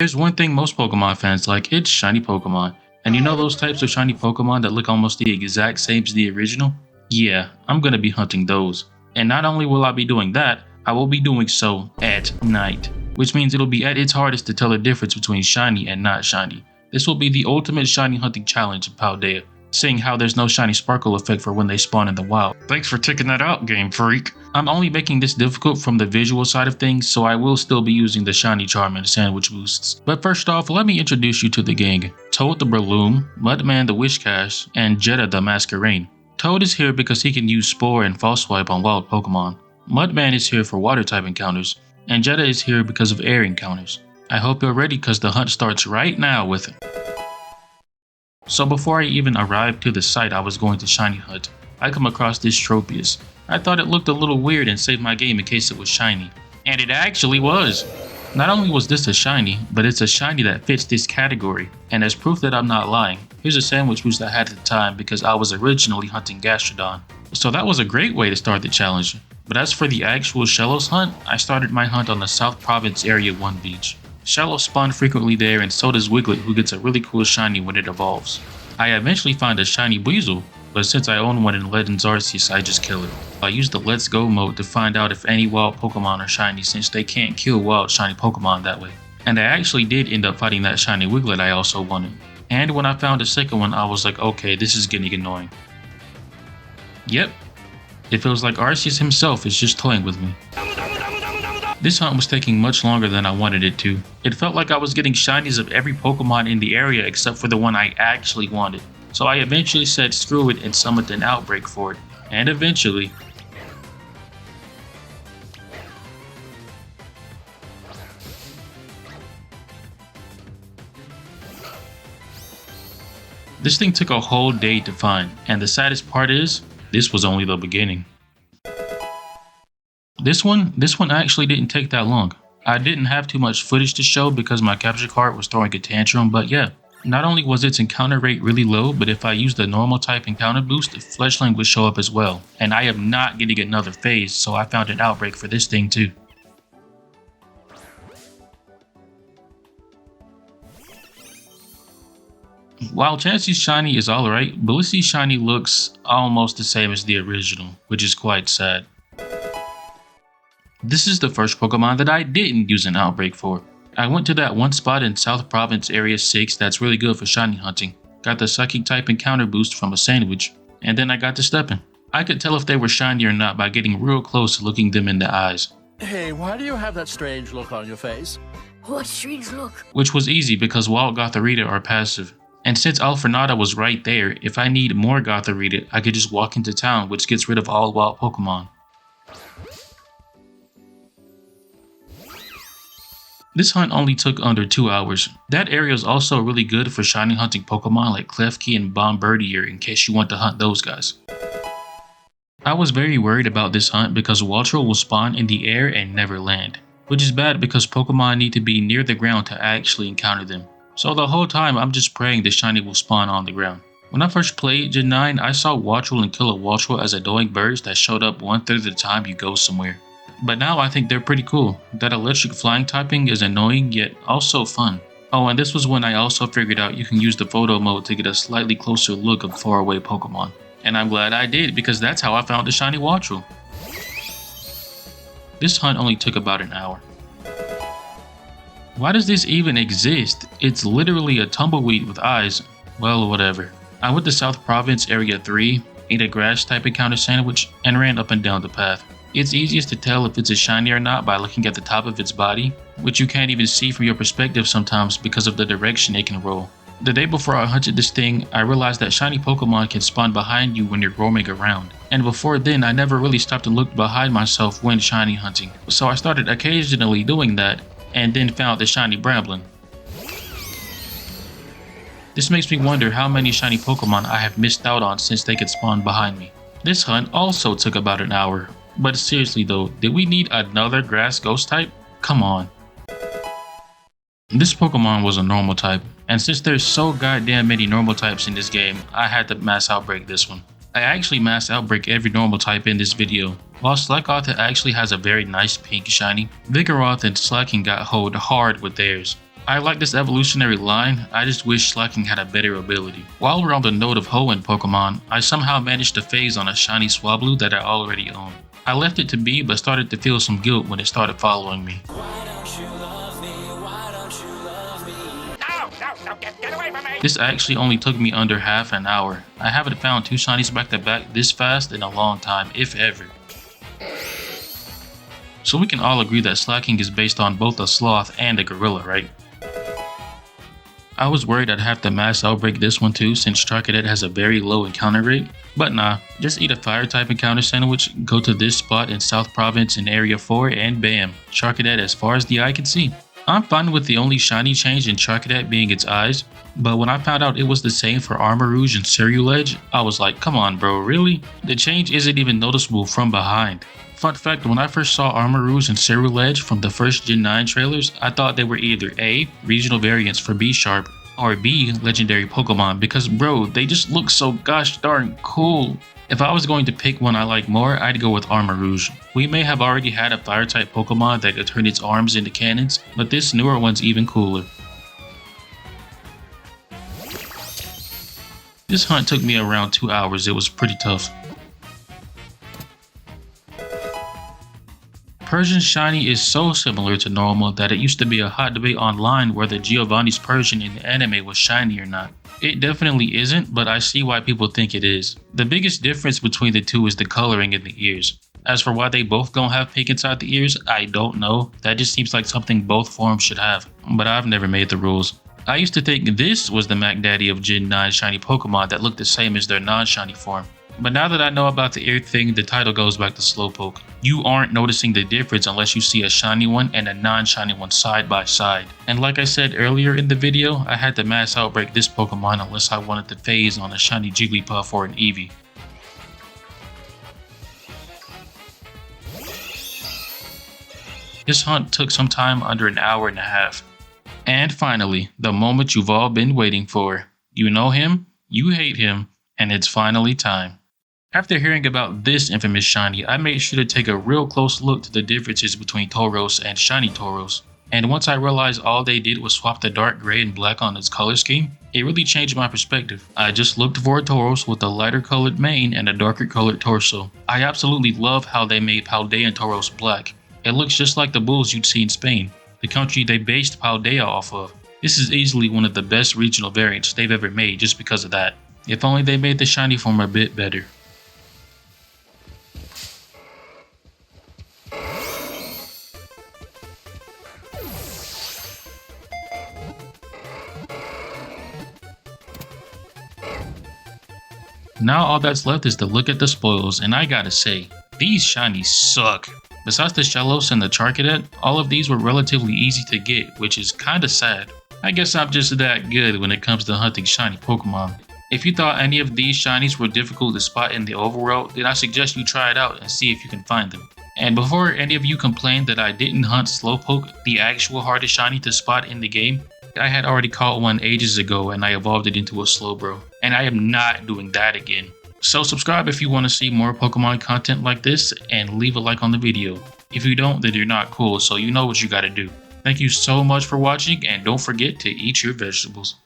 There's one thing most Pokemon fans like, it's shiny Pokemon. And you know those types of shiny Pokemon that look almost the exact same as the original? Yeah, I'm gonna be hunting those. And not only will I be doing that, I will be doing so at night. Which means it'll be at its hardest to tell the difference between shiny and not shiny. This will be the ultimate shiny hunting challenge in Paldea, seeing how there's no shiny sparkle effect for when they spawn in the wild. Thanks for checking that out, Game Freak. I'm only making this difficult from the visual side of things, so I will still be using the shiny charm and sandwich boosts. But first off, let me introduce you to the gang. Toad the Breloom, Mudman the Wishcash, and Jetta the Masquerain. Toad is here because he can use Spore and False Swipe on wild Pokemon. Mudman is here for water type encounters, and Jetta is here because of air encounters. I hope you're ready because the hunt starts right now with it. So before I even arrived to the site I was going to shiny hunt, I come across this Tropius. I thought it looked a little weird and saved my game in case it was shiny. And it actually was! Not only was this a shiny, but it's a shiny that fits this category. And as proof that I'm not lying, here's a sandwich boost I had at the time because I was originally hunting Gastrodon. So that was a great way to start the challenge. But as for the actual Shellos hunt, I started my hunt on the South Province Area 1 beach. Shellos spawn frequently there, and so does Wiglet, who gets a really cool shiny when it evolves. I eventually find a shiny Weasel, but since I own one in Legends Arceus, I just kill it. I use the Let's Go mode to find out if any wild Pokemon are shiny since they can't kill wild shiny Pokemon that way. And I actually did end up fighting that shiny Wiglet I also wanted. And when I found a second one, I was like, okay, this is getting annoying. Yep, it feels like Arceus himself is just toying with me. This hunt was taking much longer than I wanted it to. It felt like I was getting shinies of every Pokemon in the area except for the one I actually wanted. So I eventually said screw it and summoned an outbreak for it. And eventually... this thing took a whole day to find, and the saddest part is, this was only the beginning. This one actually didn't take that long. I didn't have too much footage to show because my capture card was throwing a tantrum, but yeah. Not only was its encounter rate really low, but if I used the normal type encounter boost, Fletchling would show up as well. And I am not getting another phase, so I found an outbreak for this thing too. While Chansey's shiny is alright, Blissey's shiny looks almost the same as the original, which is quite sad. This is the first Pokemon that I didn't use an outbreak for. I went to that one spot in South Province Area 6 that's really good for shiny hunting, got the Psychic type encounter boost from a sandwich, and then I got to stepping. I could tell if they were shiny or not by getting real close to looking them in the eyes. Hey, why do you have that strange look on your face? What strange look? Which was easy because Wild Gothorita are passive. And since Alfrenata was right there, if I need more Gothorita, I could just walk into town, which gets rid of all wild Pokemon. This hunt only took under 2 hours. That area is also really good for shiny hunting Pokemon like Klefki and Bombirdier in case you want to hunt those guys. I was very worried about this hunt because Waltrell will spawn in the air and never land, which is bad because Pokemon need to be near the ground to actually encounter them. So the whole time I'm just praying the shiny will spawn on the ground. When I first played Gen 9, I saw Waltrell and kill a Waltrell as annoying birds that showed up 1/3 of the time you go somewhere. But now I think they're pretty cool. That electric flying typing is annoying yet also fun. Oh, and this was when I also figured out you can use the photo mode to get a slightly closer look of faraway Pokemon. And I'm glad I did because that's how I found the shiny Waltrell. This hunt only took about an hour. Why does this even exist? It's literally a tumbleweed with eyes. Well, whatever. I went to South Province Area 3, ate a grass type encounter sandwich, and ran up and down the path. It's easiest to tell if it's a shiny or not by looking at the top of its body, which you can't even see from your perspective sometimes because of the direction it can roll. The day before I hunted this thing, I realized that shiny Pokemon can spawn behind you when you're roaming around. And before then, I never really stopped and looked behind myself when shiny hunting. So I started occasionally doing that, and then found the shiny Bramblin. This makes me wonder how many shiny Pokemon I have missed out on since they could spawn behind me. This hunt also took about an hour. But seriously though, did we need another grass ghost type? Come on. This Pokemon was a normal type, and since there's so goddamn many normal types in this game, I had to mass outbreak this one. I actually mass outbreak every normal type in this video. While Slakoth actually has a very nice pink shiny, Vigoroth and Slaking got hoed hard with theirs. I like this evolutionary line, I just wish Slacking had a better ability. While we're on the note of Hoenn Pokemon, I somehow managed to phase on a shiny Swablu that I already own. I left it to be but started to feel some guilt when it started following me. Get away from me! This actually only took me under half an hour. I haven't found 2 shinies back to back this fast in a long time, if ever. So we can all agree that Slacking is based on both a sloth and a gorilla, right? I was worried I'd have to mass outbreak this one too since Charcadet has a very low encounter rate, but nah, just eat a fire type encounter sandwich, go to this spot in South Province in Area 4 and bam, Charcadet as far as the eye can see. I'm fine with the only shiny change in Charcadet being its eyes, but when I found out it was the same for Armarouge and Ceruledge, I was like, come on bro, really? The change isn't even noticeable from behind. Fun fact, when I first saw Armarouge and Ceruledge from the first Gen 9 trailers, I thought they were either A, regional variants for B-Sharp, or B, legendary Pokemon because bro, they just look so gosh darn cool. If I was going to pick one I like more, I'd go with Armarouge. We may have already had a fire type Pokemon that could turn its arms into cannons, but this newer one's even cooler. This hunt took me around 2 hours, it was pretty tough. Persian Shiny is so similar to normal that it used to be a hot debate online whether Giovanni's Persian in the anime was shiny or not. It definitely isn't, but I see why people think it is. The biggest difference between the two is the coloring in the ears. As for why they both don't have pink inside the ears, I don't know. That just seems like something both forms should have, but I've never made the rules. I used to think this was the Mac Daddy of Gen 9 shiny Pokemon that looked the same as their non-shiny form. But now that I know about the ear thing, the title goes back to Slowpoke. You aren't noticing the difference unless you see a shiny one and a non-shiny one side by side. And like I said earlier in the video, I had to mass outbreak this Pokemon unless I wanted to phase on a shiny Jigglypuff or an Eevee. This hunt took some time, under an hour and a half. And finally, the moment you've all been waiting for. You know him, you hate him, and it's finally time. After hearing about this infamous shiny, I made sure to take a real close look to the differences between Tauros and shiny Tauros. And once I realized all they did was swap the dark gray and black on its color scheme, it really changed my perspective. I just looked for a Tauros with a lighter colored mane and a darker colored torso. I absolutely love how they made Paldean Tauros black. It looks just like the bulls you'd see in Spain, the country they based Paldea off of. This is easily one of the best regional variants they've ever made just because of that. If only they made the shiny form a bit better. Now all that's left is to look at the spoils, and I gotta say, these shinies suck. Besides the Shellos and the Charcadet, all of these were relatively easy to get, which is kinda sad. I guess I'm just that good when it comes to hunting shiny Pokemon. If you thought any of these shinies were difficult to spot in the overworld, then I suggest you try it out and see if you can find them. And before any of you complain that I didn't hunt Slowpoke, the actual hardest shiny to spot in the game, I had already caught one ages ago and I evolved it into a Slowbro. And I am not doing that again. So subscribe if you want to see more Pokemon content like this and leave a like on the video. If you don't, then you're not cool, so you know what you gotta do. Thank you so much for watching and don't forget to eat your vegetables.